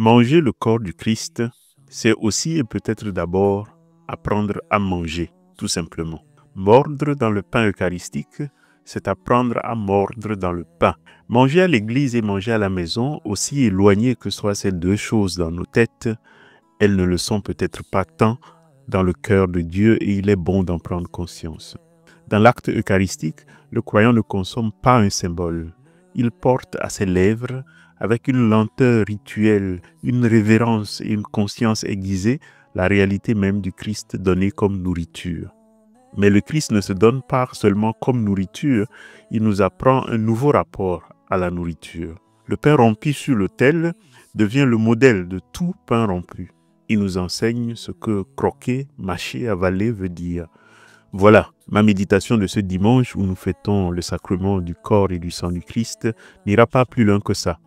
Manger le corps du Christ, c'est aussi et peut-être d'abord apprendre à manger, tout simplement. Mordre dans le pain eucharistique, c'est apprendre à mordre dans le pain. Manger à l'église et manger à la maison, aussi éloignées que soient ces deux choses dans nos têtes, elles ne le sont peut-être pas tant dans le cœur de Dieu et il est bon d'en prendre conscience. Dans l'acte eucharistique, le croyant ne consomme pas un symbole. Il porte à ses lèvres, avec une lenteur rituelle, une révérence et une conscience aiguisée, la réalité même du Christ donné comme nourriture. Mais le Christ ne se donne pas seulement comme nourriture, il nous apprend un nouveau rapport à la nourriture. Le pain rompu sur l'autel devient le modèle de tout pain rompu. Il nous enseigne ce que croquer, mâcher, avaler veut dire. Voilà, ma méditation de ce dimanche où nous fêtons le sacrement du corps et du sang du Christ n'ira pas plus loin que ça.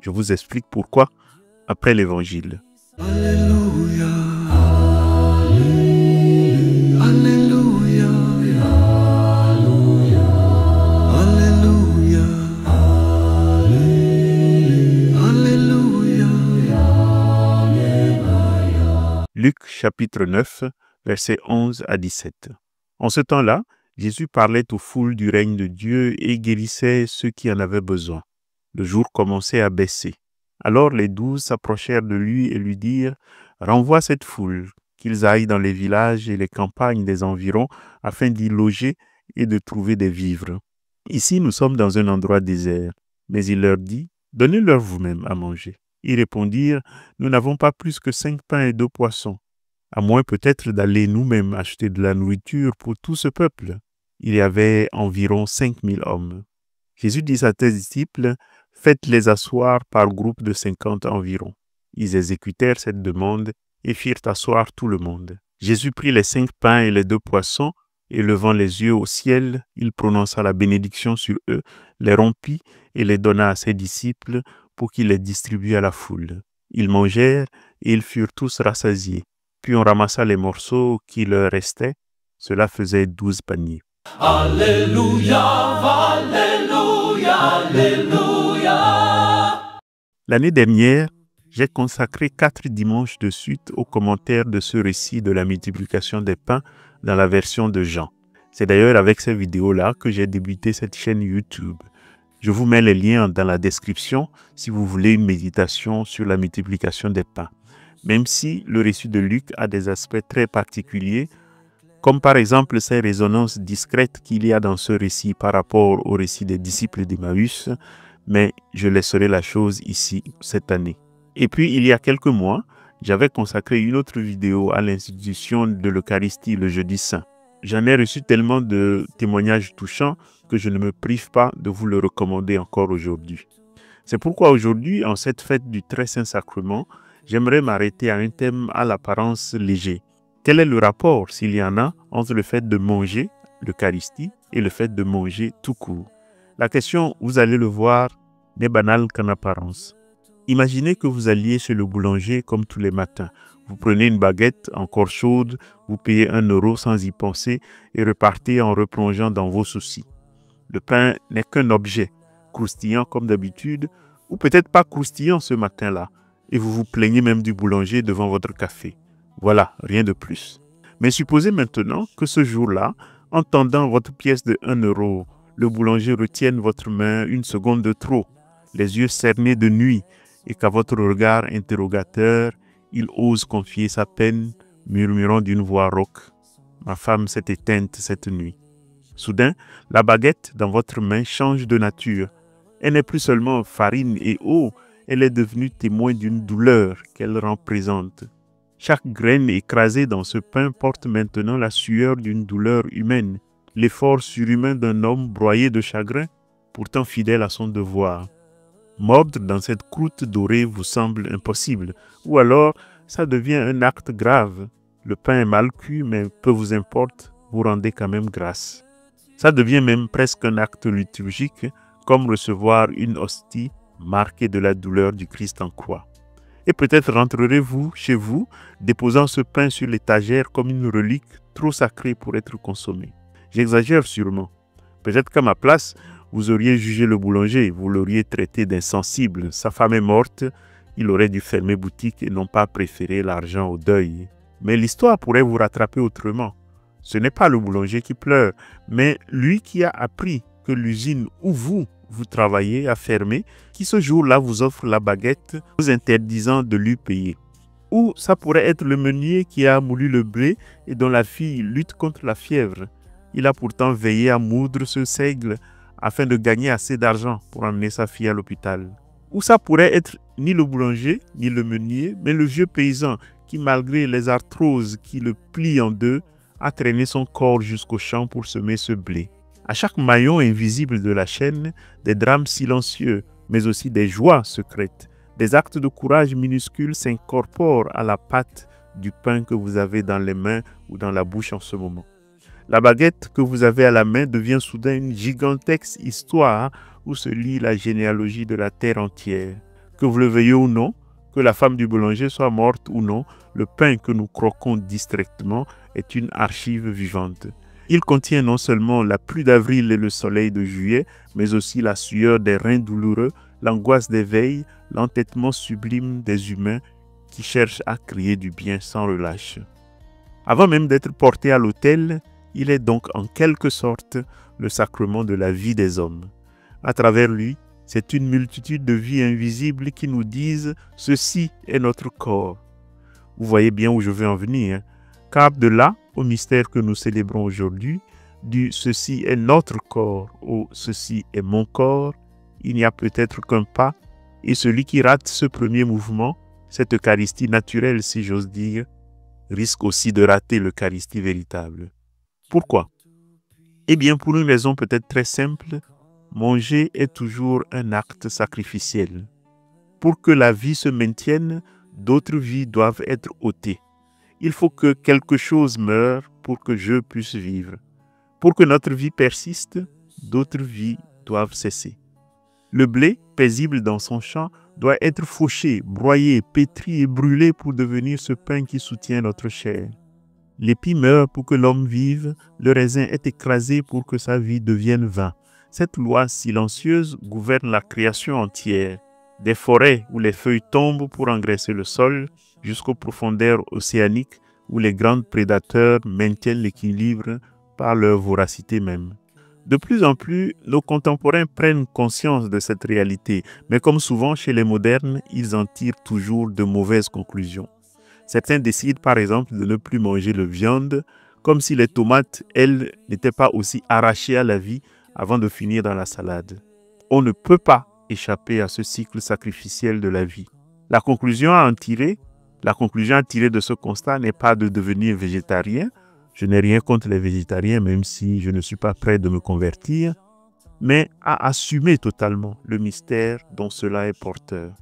Je vous explique pourquoi après l'évangile. Alléluia, Alléluia, Alléluia, Alléluia. Luc chapitre 9, versets 11 à 17. En ce temps-là, Jésus parlait aux foules du règne de Dieu et guérissait ceux qui en avaient besoin. Le jour commençait à baisser. Alors les 12 s'approchèrent de lui et lui dirent « Renvoie cette foule, qu'ils aillent dans les villages et les campagnes des environs afin d'y loger et de trouver des vivres. Ici, nous sommes dans un endroit désert. » Mais il leur dit « Donnez-leur vous-même à manger. » Ils répondirent « Nous n'avons pas plus que 5 pains et 2 poissons. À moins peut-être d'aller nous-mêmes acheter de la nourriture pour tout ce peuple. » Il y avait environ 5000 hommes. Jésus dit à ses disciples « Faites-les asseoir par groupe de 50 environ. » Ils exécutèrent cette demande et firent asseoir tout le monde. Jésus prit les 5 pains et les 2 poissons, et levant les yeux au ciel, il prononça la bénédiction sur eux, les rompit et les donna à ses disciples pour qu'ils les distribuent à la foule. Ils mangèrent et ils furent tous rassasiés. Puis on ramassa les morceaux qui leur restaient. Cela faisait 12 paniers. Alléluia, Alléluia, Alléluia. L'année dernière, j'ai consacré 4 dimanches de suite aux commentaires de ce récit de la multiplication des pains dans la version de Jean. C'est d'ailleurs avec ces vidéos-là que j'ai débuté cette chaîne YouTube. Je vous mets les liens dans la description si vous voulez une méditation sur la multiplication des pains. Même si le récit de Luc a des aspects très particuliers, comme par exemple ces résonances discrètes qu'il y a dans ce récit par rapport au récit des disciples d'Emmaüs, mais je laisserai la chose ici cette année. Et puis, il y a quelques mois, j'avais consacré une autre vidéo à l'institution de l'Eucharistie le jeudi saint. J'en ai reçu tellement de témoignages touchants que je ne me prive pas de vous le recommander encore aujourd'hui. C'est pourquoi aujourd'hui, en cette fête du Très Saint Sacrement, j'aimerais m'arrêter à un thème à l'apparence léger. Quel est le rapport, s'il y en a, entre le fait de manger, l'Eucharistie, et le fait de manger tout court? La question, vous allez le voir, n'est banale qu'en apparence. Imaginez que vous alliez chez le boulanger comme tous les matins. Vous prenez une baguette encore chaude, vous payez 1 € sans y penser et repartez en replongeant dans vos soucis. Le pain n'est qu'un objet, croustillant comme d'habitude, ou peut-être pas croustillant ce matin-là, et vous vous plaignez même du boulanger devant votre café. Voilà, rien de plus. Mais supposez maintenant que ce jour-là, en tendant votre pièce de 1 €, le boulanger retienne votre main une seconde de trop, les yeux cernés de nuit, et qu'à votre regard interrogateur, il ose confier sa peine, murmurant d'une voix rauque « Ma femme s'est éteinte cette nuit ». Soudain, la baguette dans votre main change de nature. Elle n'est plus seulement farine et eau, elle est devenue témoin d'une douleur qu'elle rend présente. Chaque graine écrasée dans ce pain porte maintenant la sueur d'une douleur humaine, l'effort surhumain d'un homme broyé de chagrin, pourtant fidèle à son devoir. Mordre dans cette croûte dorée vous semble impossible, ou alors ça devient un acte grave. Le pain est mal cuit, mais peu vous importe, vous rendez quand même grâce. Ça devient même presque un acte liturgique, comme recevoir une hostie marquée de la douleur du Christ en croix. Et peut-être rentrerez-vous chez vous, déposant ce pain sur l'étagère comme une relique trop sacrée pour être consommée. J'exagère sûrement. Peut-être qu'à ma place, vous auriez jugé le boulanger, vous l'auriez traité d'insensible. Sa femme est morte, Il aurait dû fermer boutique et non pas préférer l'argent au deuil. Mais l'histoire pourrait vous rattraper autrement. Ce n'est pas le boulanger qui pleure, mais lui qui a appris que l'usine où vous travaillez a fermé, qui ce jour-là vous offre la baguette, vous interdisant de lui payer. Ou ça pourrait être le meunier qui a moulu le blé et dont la fille lutte contre la fièvre. Il a pourtant veillé à moudre ce seigle afin de gagner assez d'argent pour emmener sa fille à l'hôpital. Ou ça pourrait être ni le boulanger, ni le meunier, mais le vieux paysan qui, malgré les arthroses qui le plient en deux, a traîné son corps jusqu'au champ pour semer ce blé. À chaque maillon invisible de la chaîne, des drames silencieux, mais aussi des joies secrètes. Des actes de courage minuscules s'incorporent à la pâte du pain que vous avez dans les mains ou dans la bouche en ce moment. La baguette que vous avez à la main devient soudain une gigantesque histoire où se lit la généalogie de la terre entière. Que vous le veuillez ou non, que la femme du boulanger soit morte ou non, le pain que nous croquons distraitement est une archive vivante. Il contient non seulement la pluie d'avril et le soleil de juillet, mais aussi la sueur des reins douloureux, l'angoisse des veilles, l'entêtement sublime des humains qui cherchent à créer du bien sans relâche. Avant même d'être porté à l'autel, il est donc en quelque sorte le sacrement de la vie des hommes. À travers lui, c'est une multitude de vies invisibles qui nous disent « Ceci est notre corps ». Vous voyez bien où je veux en venir, car de là au mystère que nous célébrons aujourd'hui, du « Ceci est notre corps » au « Ceci est mon corps », il n'y a peut-être qu'un pas, et celui qui rate ce premier mouvement, cette Eucharistie naturelle si j'ose dire, risque aussi de rater l'Eucharistie véritable. Pourquoi? Eh bien, pour une raison peut-être très simple, manger est toujours un acte sacrificiel. Pour que la vie se maintienne, d'autres vies doivent être ôtées. Il faut que quelque chose meure pour que je puisse vivre. Pour que notre vie persiste, d'autres vies doivent cesser. Le blé, paisible dans son champ, doit être fauché, broyé, pétri et brûlé pour devenir ce pain qui soutient notre chair. L'épi meurt pour que l'homme vive, le raisin est écrasé pour que sa vie devienne vain. Cette loi silencieuse gouverne la création entière. Des forêts où les feuilles tombent pour engraisser le sol, jusqu'aux profondeurs océaniques où les grands prédateurs maintiennent l'équilibre par leur voracité même. De plus en plus, nos contemporains prennent conscience de cette réalité, mais comme souvent chez les modernes, ils en tirent toujours de mauvaises conclusions. Certains décident par exemple de ne plus manger de viande, comme si les tomates, elles, n'étaient pas aussi arrachées à la vie avant de finir dans la salade. On ne peut pas échapper à ce cycle sacrificiel de la vie. La conclusion à tirer de ce constat n'est pas de devenir végétarien. Je n'ai rien contre les végétariens, même si je ne suis pas prêt de me convertir, mais à assumer totalement le mystère dont cela est porteur.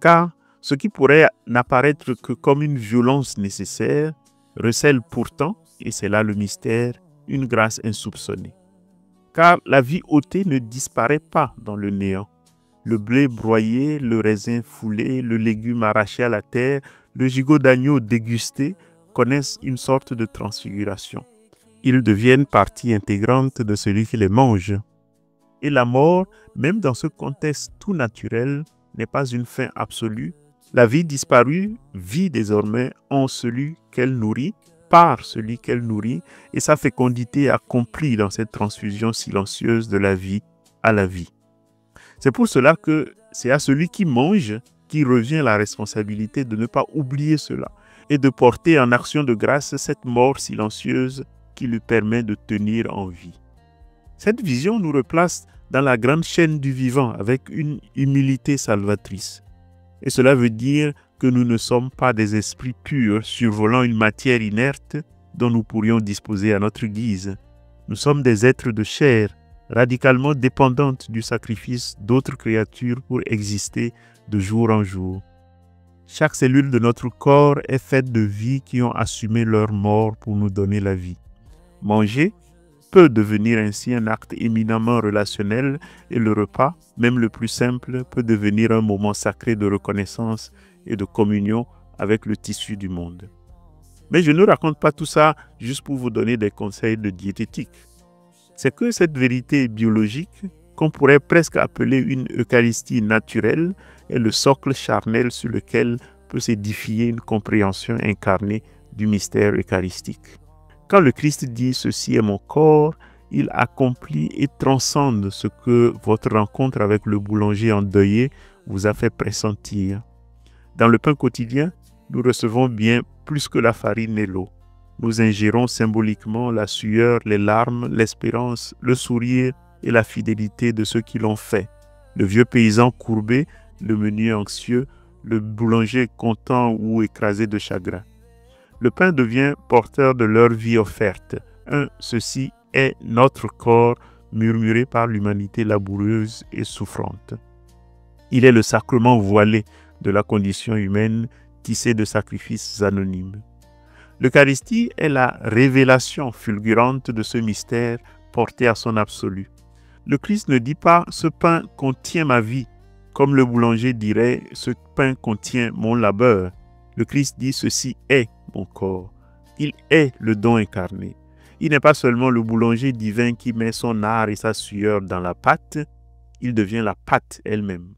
Car ce qui pourrait n'apparaître que comme une violence nécessaire recèle pourtant, et c'est là le mystère, une grâce insoupçonnée. Car la vie ôtée ne disparaît pas dans le néant. Le blé broyé, le raisin foulé, le légume arraché à la terre, le gigot d'agneau dégusté connaissent une sorte de transfiguration. Ils deviennent partie intégrante de celui qui les mange. Et la mort, même dans ce contexte tout naturel, n'est pas une fin absolue. La vie disparue vit désormais en celui qu'elle nourrit, par celui qu'elle nourrit, et sa fécondité accomplie dans cette transfusion silencieuse de la vie à la vie. C'est pour cela que c'est à celui qui mange qui revient la responsabilité de ne pas oublier cela et de porter en action de grâce cette mort silencieuse qui lui permet de tenir en vie. Cette vision nous replace dans la grande chaîne du vivant avec une humilité salvatrice. Et cela veut dire que nous ne sommes pas des esprits purs survolant une matière inerte dont nous pourrions disposer à notre guise. Nous sommes des êtres de chair, radicalement dépendantes du sacrifice d'autres créatures pour exister de jour en jour. Chaque cellule de notre corps est faite de vies qui ont assumé leur mort pour nous donner la vie. Manger peut devenir ainsi un acte éminemment relationnel et le repas, même le plus simple, peut devenir un moment sacré de reconnaissance et de communion avec le tissu du monde. Mais je ne raconte pas tout ça juste pour vous donner des conseils de diététique. C'est que cette vérité biologique qu'on pourrait presque appeler une Eucharistie naturelle, est le socle charnel sur lequel peut s'édifier une compréhension incarnée du mystère eucharistique. Quand le Christ dit « Ceci est mon corps », il accomplit et transcende ce que votre rencontre avec le boulanger endeuillé vous a fait pressentir. Dans le pain quotidien, nous recevons bien plus que la farine et l'eau. Nous ingérons symboliquement la sueur, les larmes, l'espérance, le sourire et la fidélité de ceux qui l'ont fait. Le vieux paysan courbé, le meunier anxieux, le boulanger content ou écrasé de chagrin. Le pain devient porteur de leur vie offerte. Ceci est notre corps murmuré par l'humanité laboureuse et souffrante. Il est le sacrement voilé de la condition humaine, tissé de sacrifices anonymes. L'Eucharistie est la révélation fulgurante de ce mystère porté à son absolu. Le Christ ne dit pas « ce pain contient ma vie », comme le boulanger dirait « ce pain contient mon labeur ». Le Christ dit « ceci est mon corps ». Il est le don incarné. Il n'est pas seulement le boulanger divin qui met son art et sa sueur dans la pâte, il devient la pâte elle-même.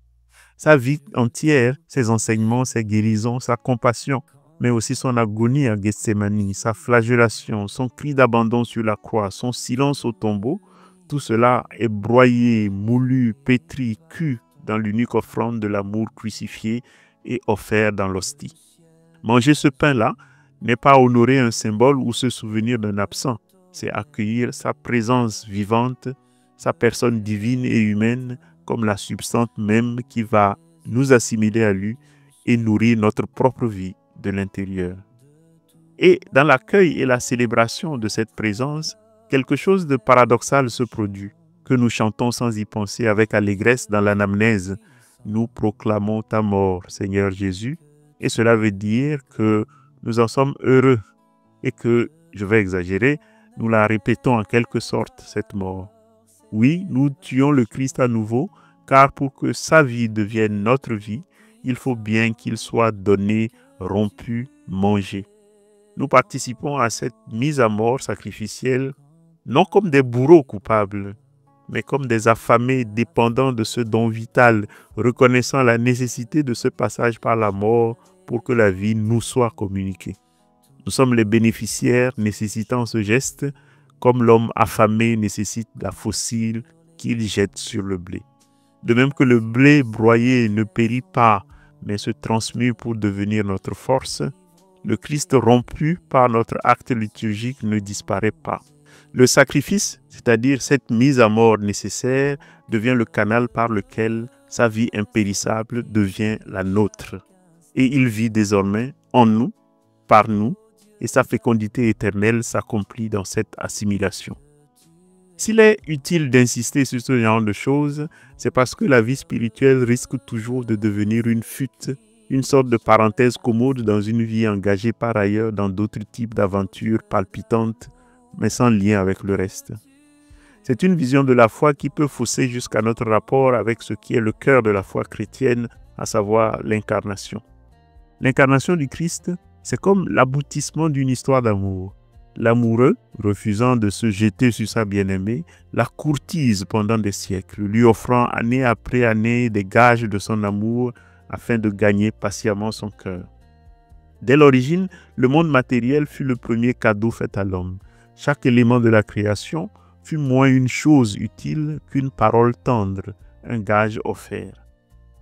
Sa vie entière, ses enseignements, ses guérisons, sa compassion, mais aussi son agonie à Gethsémani, sa flagellation, son cri d'abandon sur la croix, son silence au tombeau, tout cela est broyé, moulu, pétri, cuit dans l'unique offrande de l'amour crucifié et offert dans l'hostie. Manger ce pain-là n'est pas honorer un symbole ou se souvenir d'un absent, c'est accueillir sa présence vivante, sa personne divine et humaine comme la substance même qui va nous assimiler à lui et nourrir notre propre vie de l'intérieur. Et dans l'accueil et la célébration de cette présence, quelque chose de paradoxal se produit, que nous chantons sans y penser avec allégresse dans l'anamnèse. Nous proclamons ta mort, Seigneur Jésus, et cela veut dire que nous en sommes heureux et que, je vais exagérer, nous la répétons en quelque sorte, cette mort. Oui, nous tuons le Christ à nouveau, car pour que sa vie devienne notre vie, il faut bien qu'il soit donné, rompu, mangé. Nous participons à cette mise à mort sacrificielle, non comme des bourreaux coupables, mais comme des affamés dépendants de ce don vital, reconnaissant la nécessité de ce passage par la mort pour que la vie nous soit communiquée. Nous sommes les bénéficiaires nécessitant ce geste, comme l'homme affamé nécessite la fossile qu'il jette sur le blé. De même que le blé broyé ne périt pas, mais se transmue pour devenir notre force, le Christ rompu par notre acte liturgique ne disparaît pas. Le sacrifice, c'est-à-dire cette mise à mort nécessaire, devient le canal par lequel sa vie impérissable devient la nôtre. Et il vit désormais en nous, par nous, et sa fécondité éternelle s'accomplit dans cette assimilation. S'il est utile d'insister sur ce genre de choses, c'est parce que la vie spirituelle risque toujours de devenir une fuite, une sorte de parenthèse commode dans une vie engagée par ailleurs dans d'autres types d'aventures palpitantes, mais sans lien avec le reste. C'est une vision de la foi qui peut fausser jusqu'à notre rapport avec ce qui est le cœur de la foi chrétienne, à savoir l'incarnation. L'incarnation du Christ, c'est comme l'aboutissement d'une histoire d'amour. L'amoureux, refusant de se jeter sur sa bien-aimée, la courtise pendant des siècles, lui offrant année après année des gages de son amour afin de gagner patiemment son cœur. Dès l'origine, le monde matériel fut le premier cadeau fait à l'homme. Chaque élément de la création fut moins une chose utile qu'une parole tendre, un gage offert.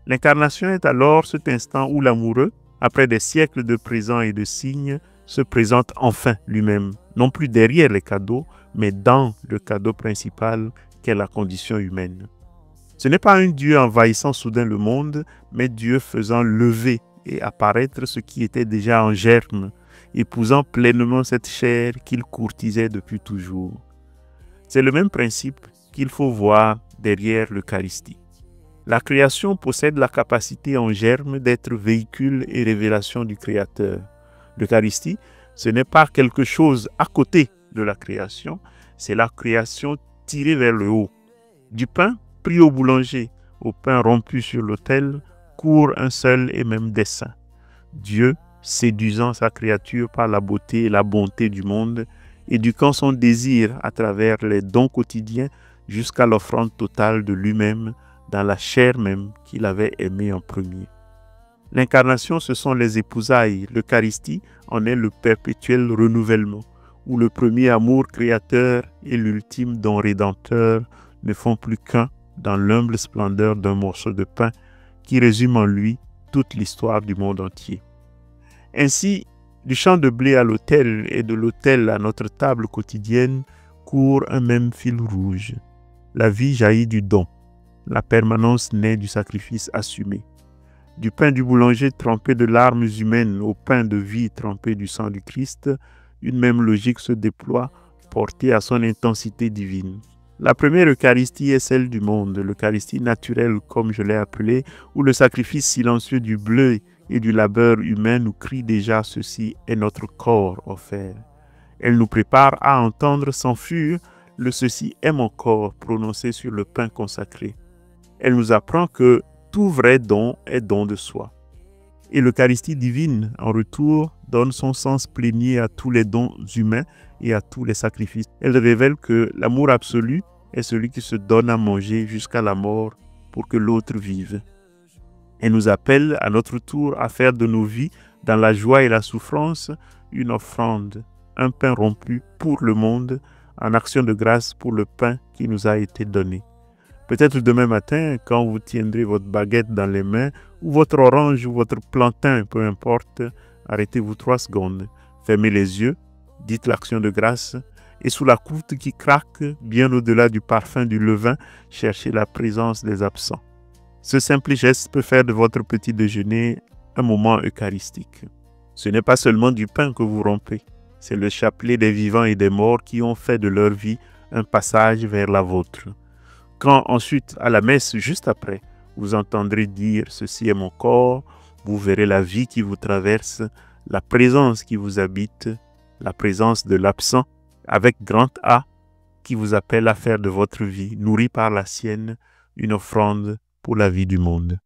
L'incarnation est alors cet instant où l'amoureux, après des siècles de présents et de signes, se présente enfin lui-même, non plus derrière les cadeaux, mais dans le cadeau principal qu'est la condition humaine. Ce n'est pas un Dieu envahissant soudain le monde, mais Dieu faisant lever et apparaître ce qui était déjà en germe, épousant pleinement cette chair qu'il courtisait depuis toujours. C'est le même principe qu'il faut voir derrière l'Eucharistie. La création possède la capacité en germe d'être véhicule et révélation du Créateur. L'Eucharistie, ce n'est pas quelque chose à côté de la création, c'est la création tirée vers le haut. Du pain pris au boulanger, au pain rompu sur l'autel, court un seul et même dessein. Dieu, séduisant sa créature par la beauté et la bonté du monde, éduquant son désir à travers les dons quotidiens, jusqu'à l'offrande totale de lui-même dans la chair même qu'il avait aimée en premier. L'incarnation, ce sont les épousailles. L'Eucharistie en est le perpétuel renouvellement, où le premier amour créateur et l'ultime don rédempteur ne font plus qu'un dans l'humble splendeur d'un morceau de pain qui résume en lui toute l'histoire du monde entier. Ainsi, du champ de blé à l'autel et de l'autel à notre table quotidienne court un même fil rouge. La vie jaillit du don. La permanence naît du sacrifice assumé. Du pain du boulanger trempé de larmes humaines au pain de vie trempé du sang du Christ, une même logique se déploie, portée à son intensité divine. La première Eucharistie est celle du monde, l'Eucharistie naturelle comme je l'ai appelée, où le sacrifice silencieux du bleu et du labeur humain nous crie déjà ceci est notre corps offert. Elle nous prépare à entendre sans fuir le ceci est mon corps prononcé sur le pain consacré. Elle nous apprend que tout vrai don est don de soi. Et l'Eucharistie divine, en retour, donne son sens plénier à tous les dons humains et à tous les sacrifices. Elle révèle que l'amour absolu est celui qui se donne à manger jusqu'à la mort pour que l'autre vive. Elle nous appelle à notre tour à faire de nos vies, dans la joie et la souffrance, une offrande, un pain rompu pour le monde, en action de grâce pour le pain qui nous a été donné. Peut-être demain matin, quand vous tiendrez votre baguette dans les mains, ou votre orange ou votre plantain, peu importe, arrêtez-vous 3 secondes, fermez les yeux, dites l'action de grâce, et sous la croûte qui craque, bien au-delà du parfum du levain, cherchez la présence des absents. Ce simple geste peut faire de votre petit déjeuner un moment eucharistique. Ce n'est pas seulement du pain que vous rompez, c'est le chapelet des vivants et des morts qui ont fait de leur vie un passage vers la vôtre. Quand ensuite, à la messe, juste après, vous entendrez dire « Ceci est mon corps », vous verrez la vie qui vous traverse, la présence qui vous habite, la présence de l'absent, avec grand A, qui vous appelle à faire de votre vie, nourrie par la sienne, une offrande pour la vie du monde.